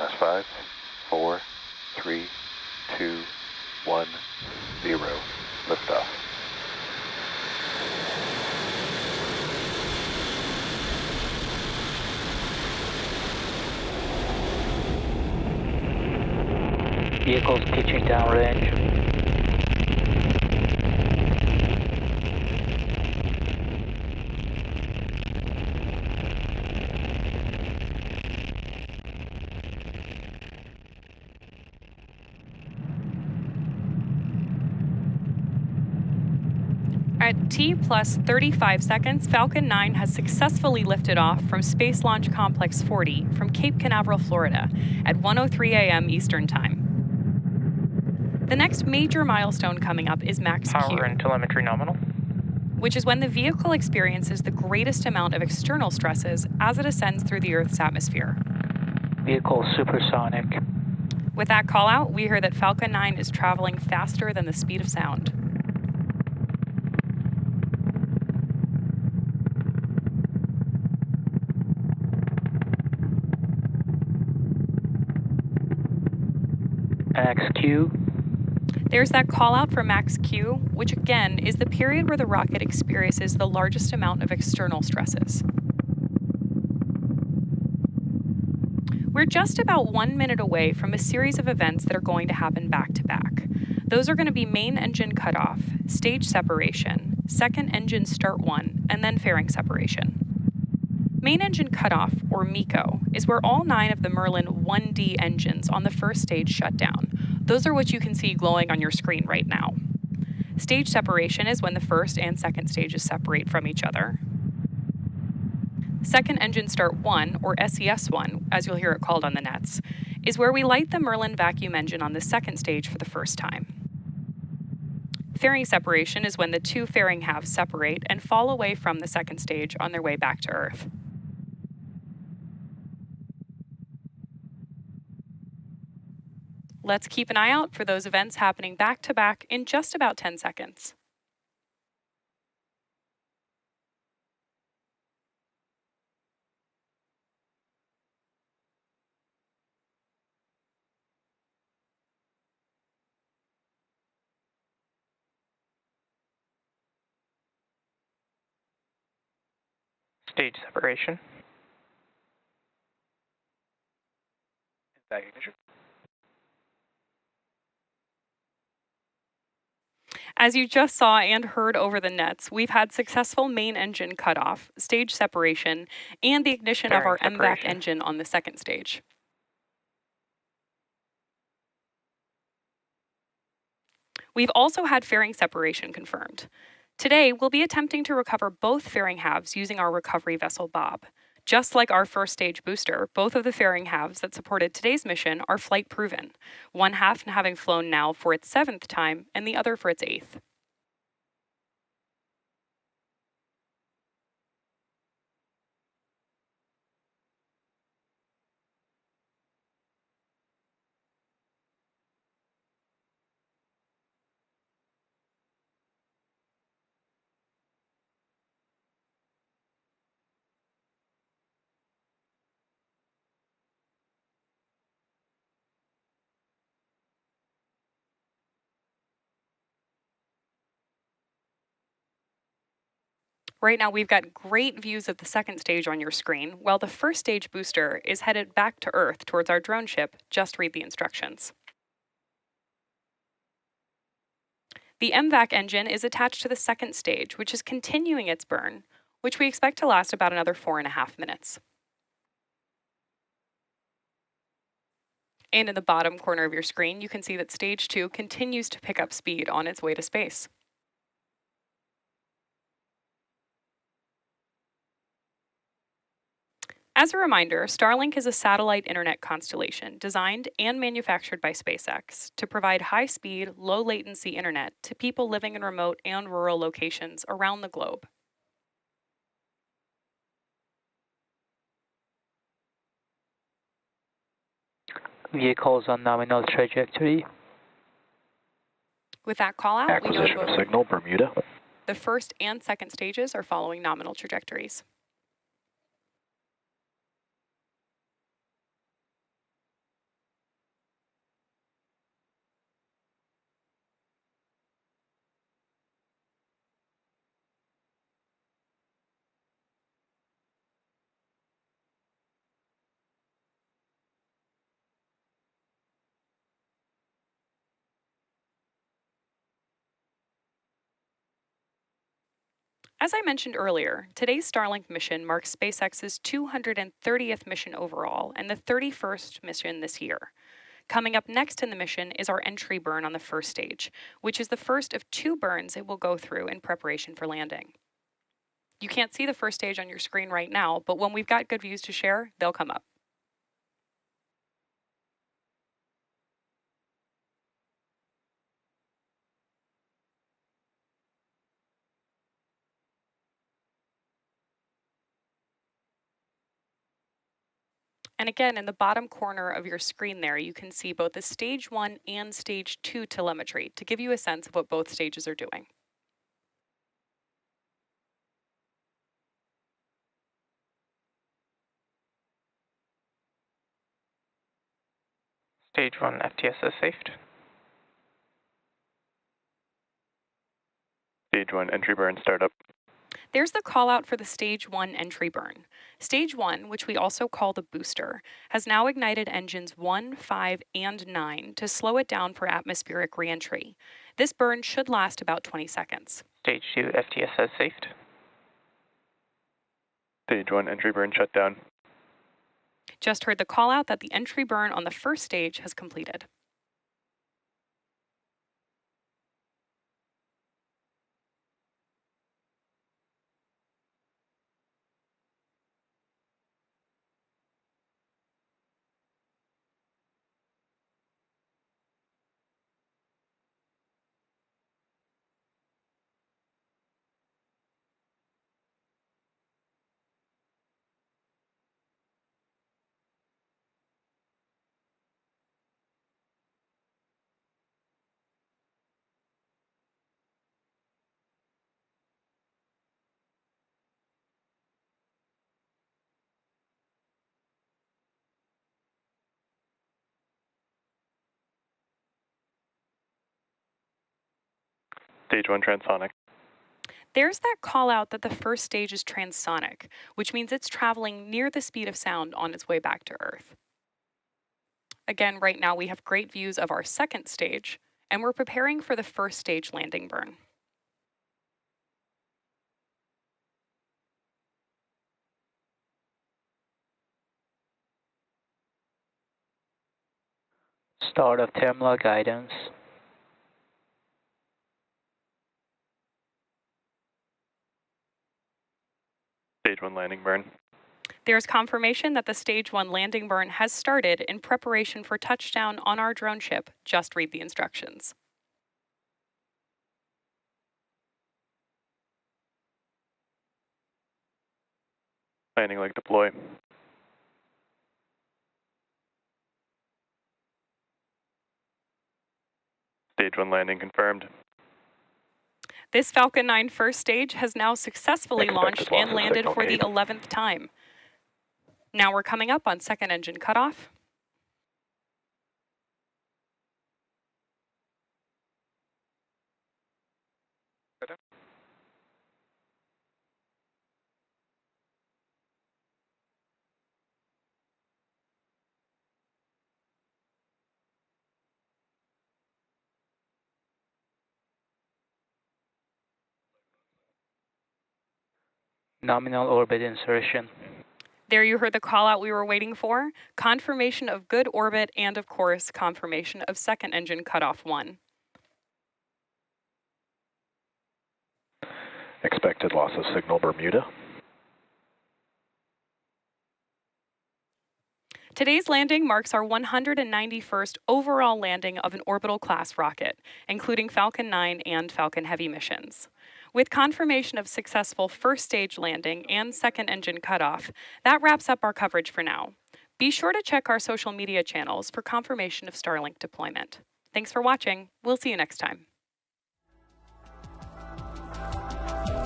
last 5, 4, 3, 2, 1, 0. Liftoff. Vehicles pitching downrange. At T plus 35 seconds, Falcon 9 has successfully lifted off from Space Launch Complex 40 from Cape Canaveral, Florida at 1:03 a.m. Eastern Time. The next major milestone coming up is max Q, Power and telemetry nominal, which is when the vehicle experiences the greatest amount of external stresses as it ascends through the Earth's atmosphere. vehicle supersonic. With that call out, we hear that Falcon 9 is traveling faster than the speed of sound. Max Q. There's that call out for max Q, which again is the period where the rocket experiences the largest amount of external stresses. We're just about 1 minute away from a series of events that are going to happen back to back. Those are going to be main engine cutoff, stage separation, second engine start 1, and then fairing separation. Main engine cutoff, or MECO, is where all 9 of the Merlin 1D engines on the first stage shut down. Those are what you can see glowing on your screen right now. Stage separation is when the first and second stages separate from each other. Second engine start 1, or SES1, as you'll hear it called on the nets, is where we light the Merlin vacuum engine on the second stage for the first time. Fairing separation is when the 2 fairing halves separate and fall away from the second stage on their way back to Earth. Let's keep an eye out for those events happening back to back in just about 10 seconds. Stage separation. Back ignition. As you just saw and heard over the nets, we've had successful main engine cutoff, stage separation, and the ignition of our MVAC engine on the second stage. We've also had fairing separation confirmed. Today, we'll be attempting to recover both fairing halves using our recovery vessel Bob. Just like our first stage booster, both of the fairing halves that supported today's mission are flight proven, one half having flown now for its 7th time and the other for its 8th. Right now, we've got great views of the second stage on your screen, while the first stage booster is headed back to Earth towards our drone ship. Just read the instructions. The MVAC engine is attached to the second stage, which is continuing its burn, which we expect to last about another 4.5 minutes. And in the bottom corner of your screen, you can see that stage 2 continues to pick up speed on its way to space. As a reminder, Starlink is a satellite internet constellation designed and manufactured by SpaceX to provide high-speed, low-latency internet to people living in remote and rural locations around the globe. Vehicles on nominal trajectory. With that call out, we know Acquisition of signal, Bermuda. the first and second stages are following nominal trajectories. As I mentioned earlier, today's Starlink mission marks SpaceX's 230th mission overall and the 31st mission this year. Coming up next in the mission is our entry burn on the first stage, which is the first of 2 burns it will go through in preparation for landing. You can't see the first stage on your screen right now, but when we've got good views to share, they'll come up. And again, in the bottom corner of your screen there, you can see both the stage 1 and stage 2 telemetry to give you a sense of what both stages are doing. Stage 1 FTSS saved. Stage 1 entry burn startup. There's the call out for the stage 1 entry burn. Stage 1, which we also call the booster, has now ignited engines 1, 5, and 9 to slow it down for atmospheric reentry. This burn should last about 20 seconds. Stage 2 FTSS saved. Stage 1 entry burn shut down. Just heard the call out that the entry burn on the first stage has completed. Stage 1 transonic. There's that call out that the first stage is transonic, which means it's traveling near the speed of sound on its way back to Earth. Again, right now we have great views of our second stage, and we're preparing for the first stage landing burn. Start of terminal guidance. Stage 1 landing burn. There's confirmation that the stage 1 landing burn has started in preparation for touchdown on our drone ship. Just read the instructions. Landing leg deploy. Stage 1 landing confirmed. This Falcon 9 first stage has now successfully launched and landed for the 11th time. Now we're coming up on second engine cutoff. Nominal orbit insertion. There you heard the call out we were waiting for. Confirmation of good orbit and, of course, confirmation of second engine cutoff 1. Expected loss of signal Bermuda. Today's landing marks our 191st overall landing of an orbital class rocket, including Falcon 9 and Falcon Heavy missions. With confirmation of successful first stage landing and second engine cutoff, that wraps up our coverage for now. Be sure to check our social media channels for confirmation of Starlink deployment. Thanks for watching. We'll see you next time.